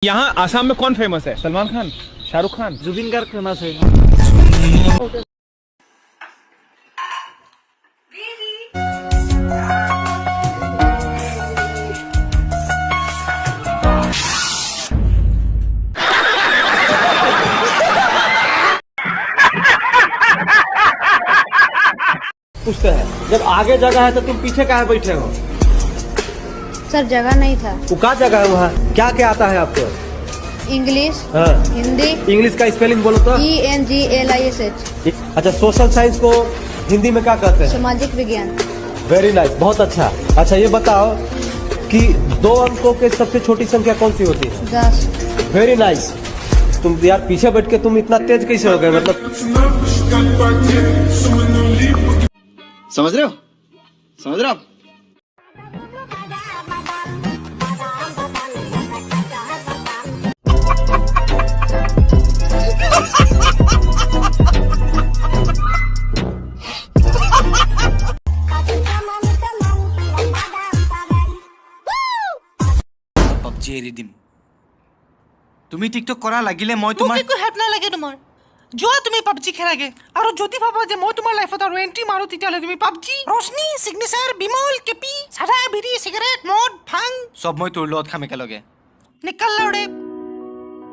यहाँ आसाम में कौन फेमस है? सलमान खान, शाहरुख खान, जुबिन गार्ग फेमस है। पूछते हैं जब आगे जगह है तो तुम पीछे काहे बैठे हो? सर जगह नहीं था। वो क्या जगह है वहाँ? क्या क्या आता है आपको? इंग्लिश, हाँ। हिंदी। इंग्लिश का स्पेलिंग बोलो तो। ENGLISH। अच्छा, सोशल साइंस को हिंदी में क्या कहते हैं? सामाजिक विज्ञान। वेरी नाइस, बहुत अच्छा। अच्छा ये बताओ कि 2 अंकों के सबसे छोटी संख्या कौन सी होती है? 10। Very nice. तुम यार पीछे बैठ के तुम इतना तेज कैसे हो गए? मतलब समझ रहे हो? समझ रहे हो आप? PUBG এৰি দিম। তুমি টিকটক কৰা লাগিলে মই তোমাৰ একো হেল্প নালাগে তোমাৰ। যোৱা তুমি PUBG খেলাগে আৰু যদি ভাবা যে মই তোমাৰ লাইফত আৰু এন্ট্ৰি মাৰো তেতিয়াহ'লে তুমি PUBG, Roshni, signature, Bimal, KP, সাদা, বিড়ি, সিগাৰেট, মদ, ভাং সব মই তোৰ লগত খাম একেলগে। নিকল লৰে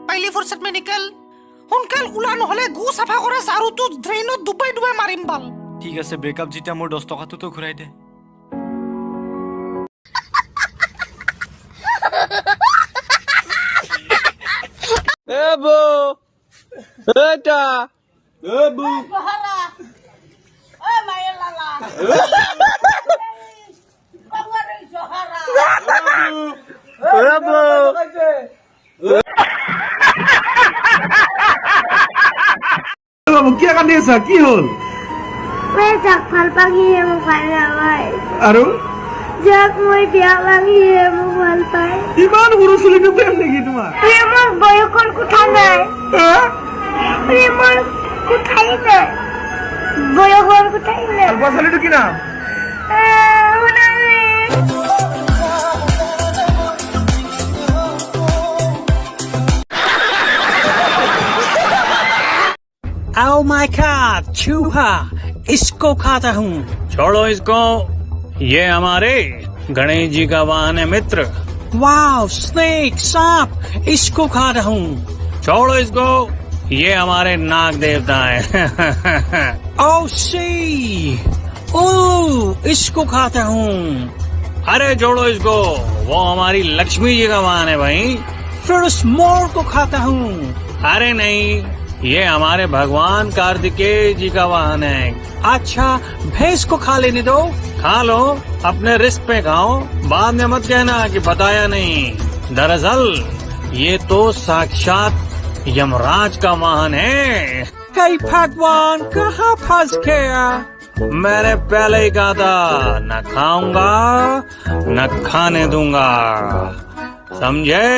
পাইলি ফুৰসত মে নিকল। সোনকাল ওলা নহ'লে গু চাফা কৰা ঝাৰুটো ড্ৰেইনত ডুবাই ডুবাই মাৰিম বাল। ঠিক আছে, ব্ৰেকআপ যেতিয়া মোৰ 10 টকাটো ঘূৰাই দে। এবো এটা এবো কিয় কান্দি আছা? কি হ'ল? যাক ভাল পাহিয়ে মোক ভাল নাপায় আৰু যাক মই বেয়া পাহিয়ে মোক ভাল পায়। ইমান সৰু ছোৱালীটো প্ৰেম নেকি তোমাৰ? প্ৰেমৰ বয়সৰ কথা নাই, প্ৰেমৰ কোঠাই নাই, বয়সৰ কোঠাই নাই। ভাল পোৱা ছোৱালীটো কি নাম? Oh my God, चूहा, इसको खाता हूँ। छोड़ो इसको, ये हमारे गणेश जी का वाहन है मित्र। वाव, स्नेक, सांप, इसको खाता हूँ। छोड़ो इसको, ये हमारे नाग देवता है। ओ सी, इसको खाता हूँ। अरे छोड़ो इसको, वो हमारी लक्ष्मी जी का वाहन है भाई। फिर उस मोर को खाता हूँ। अरे नहीं, ये हमारे भगवान कार्तिकेय जी का वाहन है। अच्छा, भैंस को खा लेने दो। खा लो, अपने रिस्क पे खाओ, बाद में मत कहना कि बताया नहीं। दरअसल ये तो साक्षात यमराज का वाहन है। कई भगवान कहाँ फंस गया? मैंने पहले ही कहा था, न खाऊंगा न खाने दूंगा, समझे?